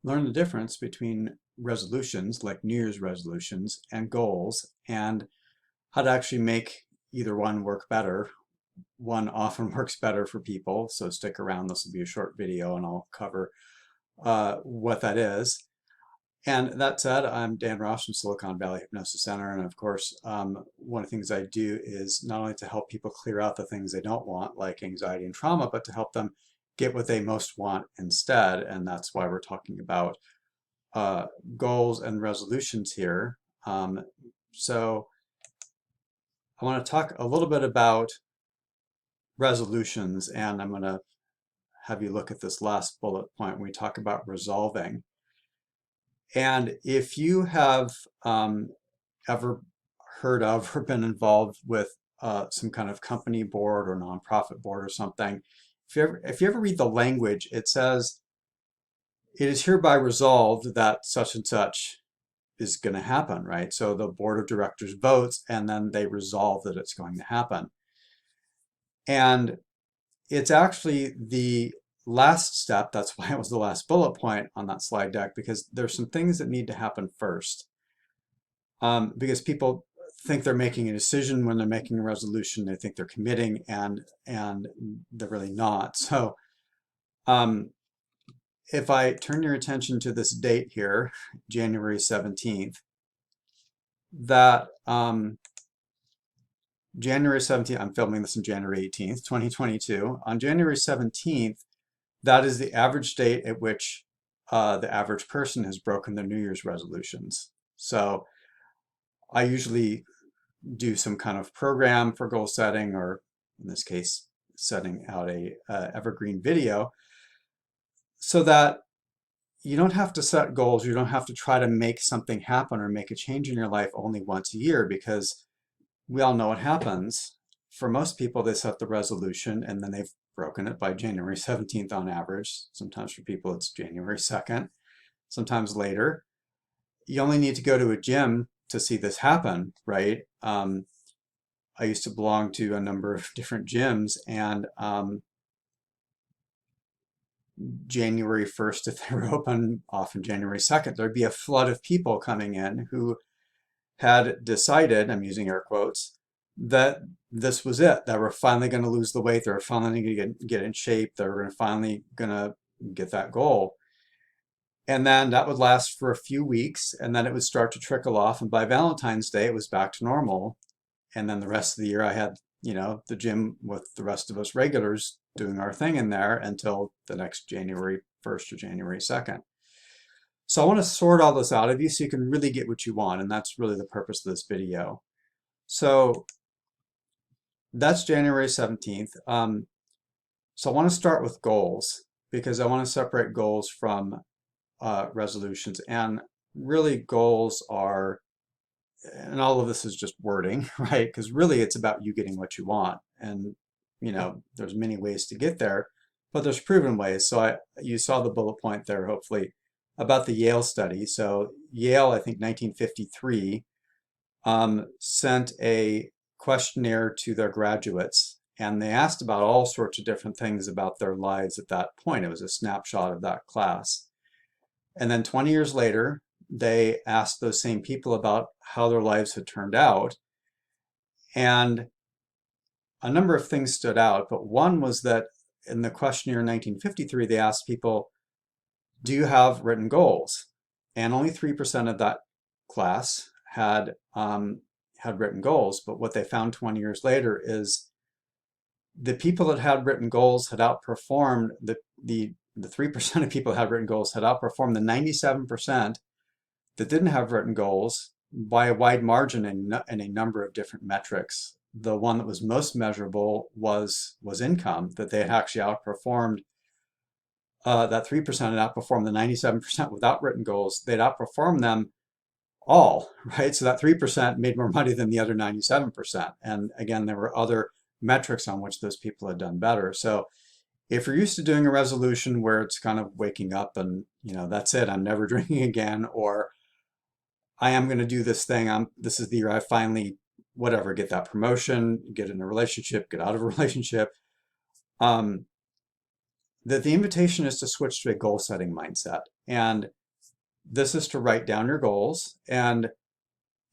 learn the difference between resolutions, like New Year's resolutions, and goals, and how to actually make either one work better. One often works better for people, so stick around. This will be a short video, and I'll cover what that is. And that said, I'm Dan Ross from Silicon Valley Hypnosis Center, and of course, one of the things I do is not only to help people clear out the things they don't want, like anxiety and trauma, but to help them get what they most want instead. And that's why we're talking about uh, goals and resolutions here. So I want to talk a little bit about resolutions, and I'm going to have you look at this last bullet point when we talk about resolving. And if you have ever heard of or been involved with some kind of company board or nonprofit board or something, if you ever read the language, it says, it is hereby resolved that such and such is going to happen, right? So the board of directors votes and then they resolve that it's going to happen. And it's actually the last step. That's why it was the last bullet point on that slide deck, because there's some things that need to happen first. Because people think they're making a decision when they're making a resolution. They think they're committing, and they're really not. So um, if I turn your attention to this date here, January 17th, that January 17th, I'm filming this on January 18th, 2022. On January 17th, that is the average date at which the average person has broken their New Year's resolutions. So I usually do some kind of program for goal setting, or in this case, setting out a evergreen video, so that you don't have to set goals. You don't have to try to make something happen or make a change in your life only once a year, because we all know what happens. For most people, they set the resolution and then they've broken it by January 17th on average. Sometimes for people, it's January 2nd, sometimes later. You only need to go to a gym to see this happen, right? I used to belong to a number of different gyms, and January 1st, if they were open, often January 2nd, there'd be a flood of people coming in who had decided, I'm using air quotes, that this was it. That we're finally going to lose the weight. They were finally going to get in shape. They were finally going to get that goal. And then that would last for a few weeks, and then it would start to trickle off. And by Valentine's Day, it was back to normal. And then the rest of the year, I had, the gym with the rest of us regulars doing our thing in there until the next January 1st or January 2nd. So I want to sort all this out of you so you can really get what you want. And that's really the purpose of this video. So that's January 17th. So I want to start with goals, because I want to separate goals from resolutions. And really, goals are, and all of this is just wording, right? Because really it's about you getting what you want. And, there's many ways to get there, but there's proven ways. So you saw the bullet point there, hopefully, about the Yale study. So Yale, I think 1953, sent a questionnaire to their graduates, and they asked about all sorts of different things about their lives at that point. It was a snapshot of that class. And then 20 years later, they asked those same people about how their lives had turned out. And a number of things stood out, but one was that in the questionnaire in 1953, they asked people, do you have written goals? And only 3% of that class had written goals. But what they found 20 years later is the people that had written goals had outperformed the 3% of people that had written goals had outperformed the 97% that didn't have written goals by a wide margin in a number of different metrics. The one that was most measurable was income, that they had actually outperformed. That 3% had outperformed the 97% without written goals. They'd outperformed them all, right? So that 3% made more money than the other 97%. And again, there were other metrics on which those people had done better. So if you're used to doing a resolution where it's kind of waking up and, that's it, I'm never drinking again, or I am going to do this thing, this is the year I finally, whatever, get that promotion, get in a relationship, get out of a relationship. the invitation is to switch to a goal setting mindset. And this is to write down your goals. And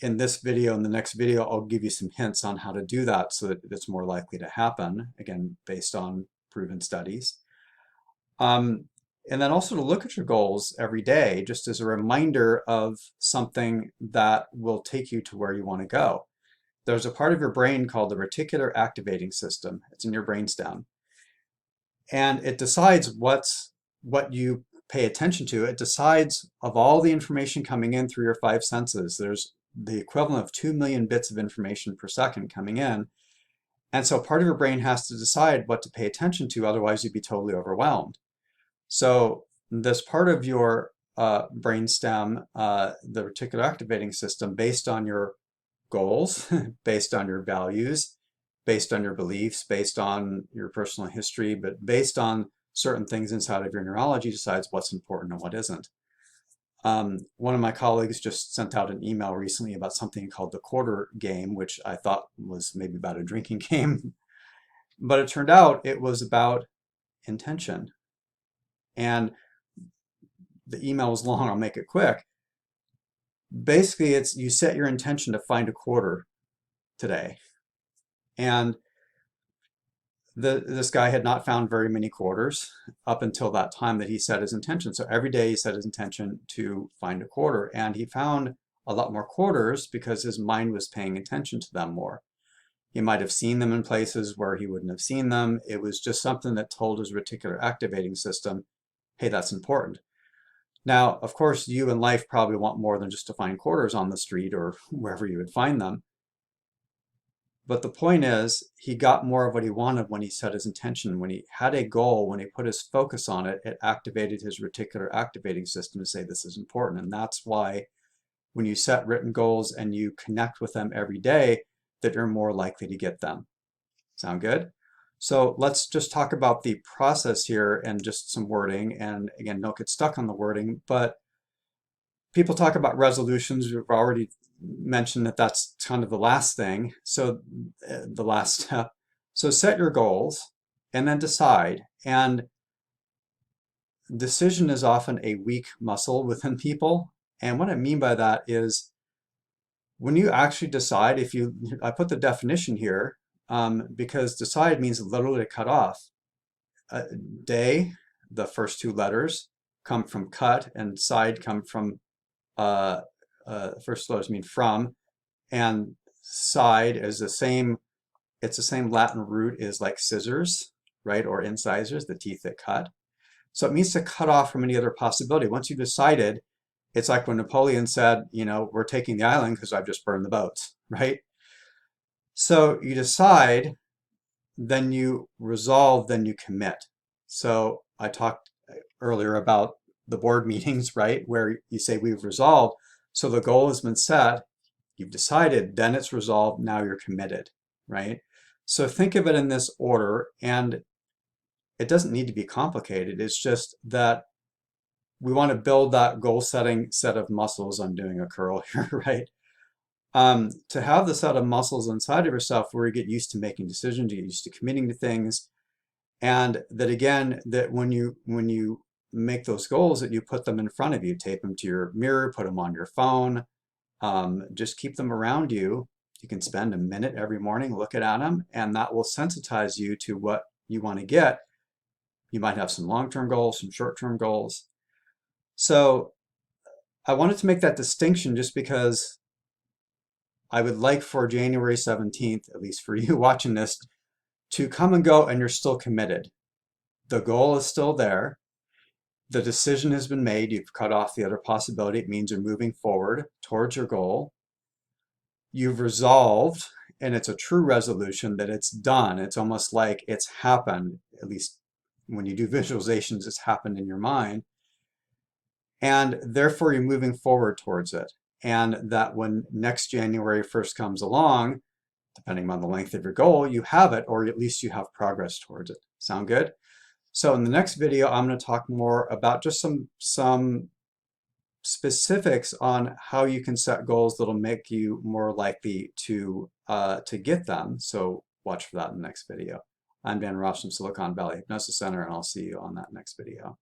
in this video and the next video, I'll give you some hints on how to do that so that it's more likely to happen, again, based on proven studies. And then also to look at your goals every day, just as a reminder of something that will take you to where you want to go. There's a part of your brain called the reticular activating system. It's in your brainstem. And it decides what you pay attention to. It decides of all the information coming in through your five senses. There's the equivalent of 2 million bits of information per second coming in. And so part of your brain has to decide what to pay attention to, otherwise you'd be totally overwhelmed. So this part of your brainstem, the reticular activating system, based on your goals, based on your values, based on your beliefs, based on your personal history, but based on certain things inside of your neurology, decides what's important and what isn't. One of my colleagues just sent out an email recently about something called the quarter game, which I thought was maybe about a drinking game, but it turned out it was about intention. And the email was long, I'll make it quick. Basically, it's you set your intention to find a quarter today. And this guy had not found very many quarters up until that time that he set his intention. So every day he set his intention to find a quarter, and he found a lot more quarters because his mind was paying attention to them more. He might have seen them in places where he wouldn't have seen them. It was just something that told his reticular activating system, hey, that's important. Now, of course, you in life probably want more than just to find quarters on the street or wherever you would find them. But the point is, he got more of what he wanted when he set his intention. When he had a goal, when he put his focus on it, it activated his reticular activating system to say this is important. And that's why when you set written goals and you connect with them every day, that you're more likely to get them. Sound good? So let's just talk about the process here and just some wording. And again, don't get stuck on the wording, but people talk about resolutions. We've already mentioned that that's kind of the last thing. So the last step. So set your goals and then decide. And decision is often a weak muscle within people. And what I mean by that is when you actually decide, I put the definition here, because decide means literally to cut off. Day, the first two letters come from cut, and side come from, first letters mean from, and side is the same, it's the same Latin root as like scissors, right? Or incisors, the teeth that cut. So it means to cut off from any other possibility. Once you've decided, it's like when Napoleon said, you know, we're taking the island because I've just burned the boats, right? So you decide, then you resolve, then you commit. So I talked earlier about the board meetings, right? Where you say we've resolved. So the goal has been set, you've decided, then it's resolved, now you're committed, right? So think of it in this order, and it doesn't need to be complicated. It's just that we want to build that goal setting set of muscles. I'm doing a curl here, right? To have the set of muscles inside of yourself where you get used to making decisions, you get used to committing to things, and that again, that when you make those goals, that you put them in front of you, tape them to your mirror, put them on your phone, just keep them around you. You can spend a minute every morning looking at them, and that will sensitize you to what you want to get. You might have some long-term goals, some short-term goals. So I wanted to make that distinction just because I would like for January 17th, at least for you watching this, to come and go and you're still committed. The goal is still there. The decision has been made. You've cut off the other possibility. It means you're moving forward towards your goal. You've resolved, and it's a true resolution that it's done. It's almost like it's happened, at least when you do visualizations, it's happened in your mind. And therefore, you're moving forward towards it. And that when next January 1st comes along, depending on the length of your goal, you have it, or at least you have progress towards it. Sound good? So in the next video, I'm going to talk more about just some specifics on how you can set goals that'll make you more likely to get them. So watch for that in the next video. I'm Dan Ross from Silicon Valley Hypnosis Center, and I'll see you on that next video.